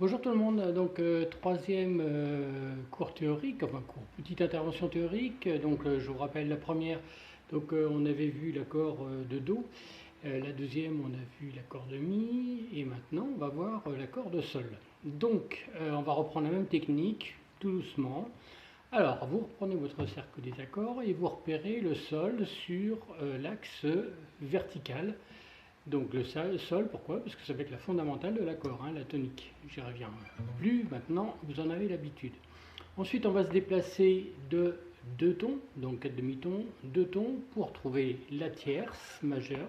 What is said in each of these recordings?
Bonjour tout le monde, donc troisième cours théorique, enfin petite intervention théorique. Donc je vous rappelle la première, donc on avait vu l'accord de Do, la deuxième on a vu l'accord de Mi, et maintenant on va voir l'accord de Sol. Donc on va reprendre la même technique, tout doucement. Alors vous reprenez votre cercle des accords et vous repérez le Sol sur l'axe vertical. Donc le sol, pourquoi? Parce que ça va être la fondamentale de l'accord, hein, la tonique. J'y reviens plus, maintenant vous en avez l'habitude. Ensuite on va se déplacer de 2 tons, donc 4 demi-tons, 2 tons pour trouver la tierce majeure.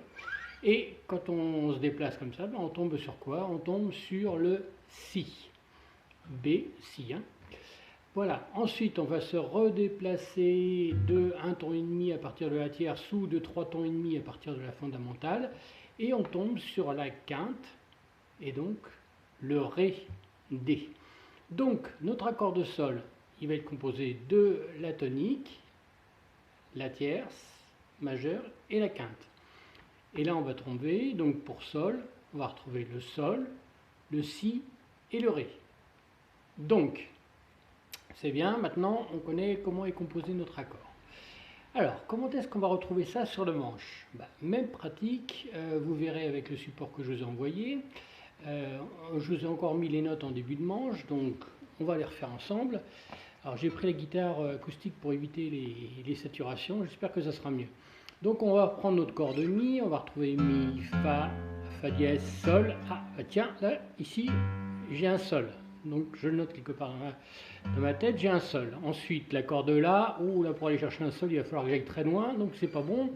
Et quand on se déplace comme ça, ben, on tombe sur quoi? On tombe sur le Si. B, Si. Hein. Voilà, ensuite on va se redéplacer de 1 ton et demi à partir de la tierce ou de 3 tons et demi à partir de la fondamentale et on tombe sur la quinte et donc le Ré D. Donc notre accord de Sol, il va être composé de la tonique, la tierce majeure et la quinte. Et là on va tomber, donc pour Sol, on va retrouver le Sol, le Si et le Ré. Donc c'est bien, maintenant on connaît comment est composé notre accord. Alors, comment est-ce qu'on va retrouver ça sur le manche? Même pratique, vous verrez avec le support que je vous ai envoyé. Je vous ai encore mis les notes en début de manche, donc on va les refaire ensemble. Alors j'ai pris la guitare acoustique pour éviter les saturations, j'espère que ça sera mieux. Donc on va prendre notre corde Mi, on va retrouver Mi, Fa, Fa dièse, Sol. Ah, tiens, là, ici, j'ai un Sol. Donc je le note quelque part dans ma tête, j'ai un Sol. Ensuite, la corde La, là pour aller chercher un Sol, il va falloir que j'aille très loin, donc c'est pas bon.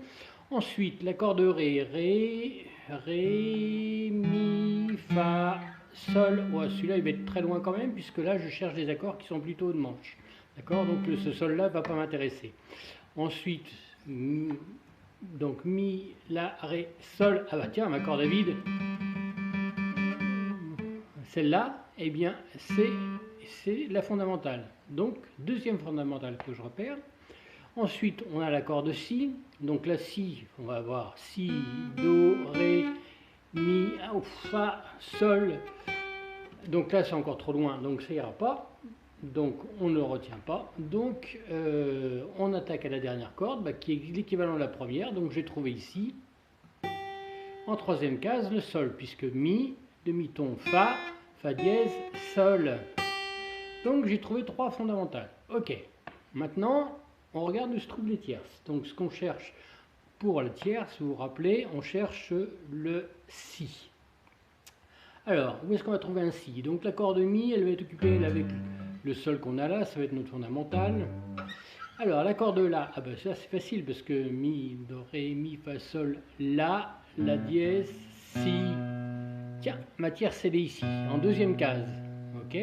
Ensuite, l'accord de Ré, Ré, Mi, Fa, Sol. Ouais, celui-là il va être très loin quand même, puisque là je cherche des accords qui sont plutôt de manche. D'accord? Donc ce Sol-là ne va pas m'intéresser. Ensuite, donc Mi, La, Ré, Sol. Ah bah tiens, ma corde à vide. Celle-là, eh bien, c'est la fondamentale. Donc, deuxième fondamentale que je repère. Ensuite, on a l'accord de Si. Donc la Si, on va avoir Si, Do, Ré, Mi, Fa, Sol. Donc là, c'est encore trop loin, donc ça ira pas. Donc on ne le retient pas. Donc on attaque à la dernière corde, qui est l'équivalent de la première. Donc j'ai trouvé ici, en troisième case, le Sol, puisque Mi, demi-ton, Fa, Fa dièse, Sol. Donc j'ai trouvé trois fondamentales. Ok. Maintenant, on regarde où se trouvent les tierces. Donc ce qu'on cherche pour la tierce, si vous vous rappelez, on cherche le Si. Alors, où est-ce qu'on va trouver un Si? Donc la corde Mi, elle va être occupée avec le Sol qu'on a là, ça va être notre fondamentale. Alors l'accord de La, ah ben ça c'est facile parce que Mi, Do, Ré, Mi, Fa, Sol, La, La dièse, Si. Tiens, ma tierce elle est ici, en deuxième case. Ok.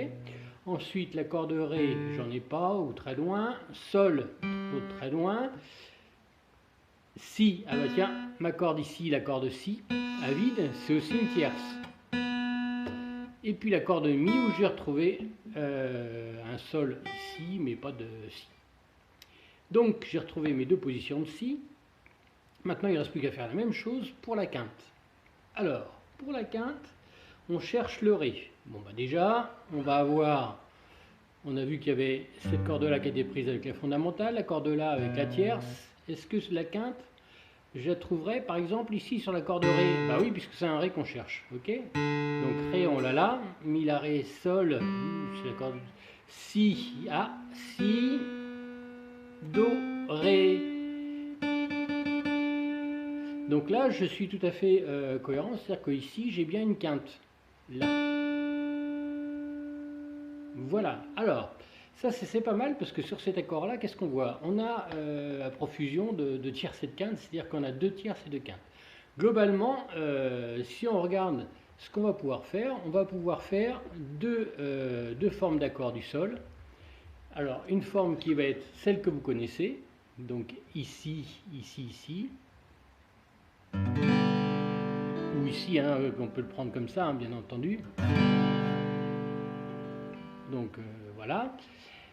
Ensuite, l'accord de Ré, j'en ai pas, ou très loin. Sol, très loin. Si, ah bah tiens, ma corde ici, l'accord de Si, à vide, c'est aussi une tierce. Et puis l'accord de Mi, où j'ai retrouvé un Sol ici, mais pas de Si. Donc, j'ai retrouvé mes deux positions de Si. Maintenant, il ne reste plus qu'à faire la même chose pour la quinte. Alors, pour la quinte, on cherche le Ré. Bon, déjà, on va avoir, on a vu qu'il y avait cette corde-là qui était prise avec la fondamentale, la corde-là avec la tierce. Est-ce que la quinte, je la trouverai par exemple ici sur la corde Ré? Bah oui, puisque c'est un Ré qu'on cherche. Ok. Donc Ré, on l'a là. Mi, La, Ré, Sol, c'est la corde Si, A, Si, Do, Ré. Donc là, je suis tout à fait cohérent, c'est-à-dire qu'ici, j'ai bien une quinte. Là. Voilà. Alors, ça c'est pas mal parce que sur cet accord-là, qu'est-ce qu'on voit? On a à profusion de tierces et de quintes, c'est-à-dire qu'on a deux tierces et deux quintes. Globalement, si on regarde ce qu'on va pouvoir faire, on va pouvoir faire deux formes d'accords du Sol. Alors, une forme qui va être celle que vous connaissez, donc ici, ici, ici. Ou ici, hein, on peut le prendre comme ça, hein, bien entendu. Donc voilà.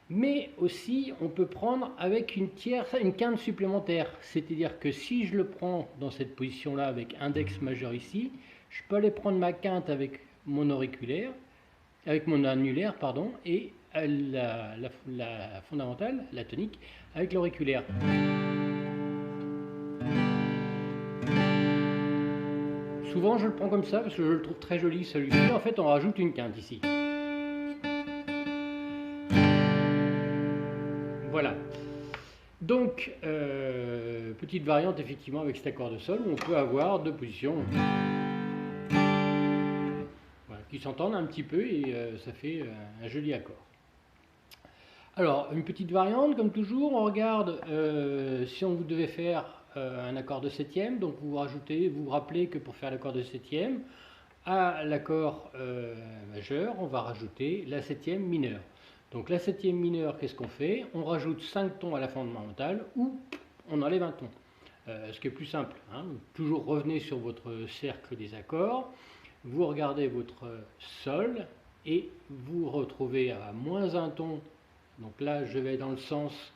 Mais aussi, on peut prendre avec une tierce, une quinte supplémentaire. C'est-à-dire que si je le prends dans cette position-là avec index majeur ici, je peux aller prendre ma quinte avec mon auriculaire avec mon annulaire, pardon, et la fondamentale, la tonique, avec l'auriculaire. Souvent je le prends comme ça parce que je le trouve très joli celui-ci. En fait on rajoute une quinte ici. Voilà. Donc, petite variante effectivement avec cet accord de sol où on peut avoir deux positions voilà, qui s'entendent un petit peu et ça fait un joli accord. Alors, une petite variante comme toujours, on regarde si on vous devait faire un accord de septième, donc vous rajoutez, vous rappelez que pour faire l'accord de septième, à l'accord majeur, on va rajouter la septième mineure. Donc la septième mineure, qu'est-ce qu'on fait? On rajoute 5 tons à la fondamentale ou on enlève un ton. Ce qui est plus simple. Hein. Toujours revenez sur votre cercle des accords, vous regardez votre sol et vous retrouvez à moins un ton. Donc là, je vais dans le sens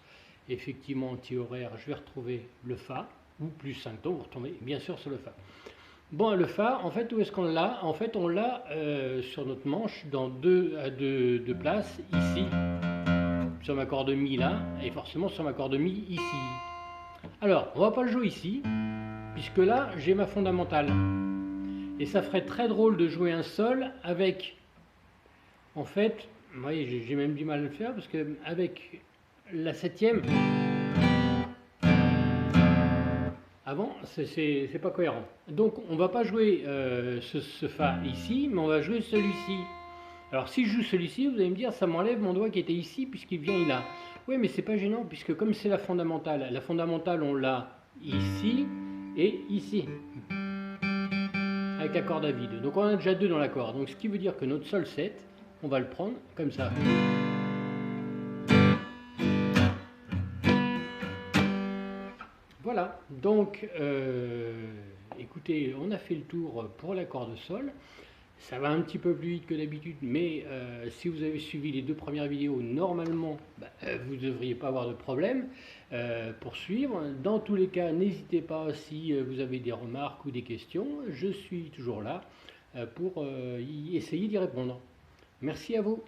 effectivement anti-horaire, je vais retrouver le Fa ou plus 5 tons, vous retombez bien sûr sur le Fa. Bon, le Fa, en fait, où est-ce qu'on l'a? En fait, on l'a sur notre manche dans deux places, ici, sur ma corde Mi là, et forcément sur ma corde Mi ici. Alors, on va pas le jouer ici, puisque là, j'ai ma fondamentale. Et ça ferait très drôle de jouer un sol avec, en fait, vous voyez, j'ai même du mal à le faire, parce que avec la septième, avant, c'est pas cohérent. Donc on va pas jouer ce Fa ici, mais on va jouer celui-ci. Alors si je joue celui-ci, vous allez me dire, ça m'enlève mon doigt qui était ici, puisqu'il vient là. Oui, mais c'est pas gênant, puisque comme c'est la fondamentale on l'a ici et ici, avec la corde à vide. Donc on a déjà deux dans l'accord. Donc ce qui veut dire que notre sol 7, on va le prendre comme ça. Voilà, donc écoutez, on a fait le tour pour l'accord de sol. Ça va un petit peu plus vite que d'habitude, mais si vous avez suivi les deux premières vidéos, normalement, vous ne devriez pas avoir de problème pour suivre. Dans tous les cas, n'hésitez pas si vous avez des remarques ou des questions. Je suis toujours là pour essayer d'y répondre. Merci à vous.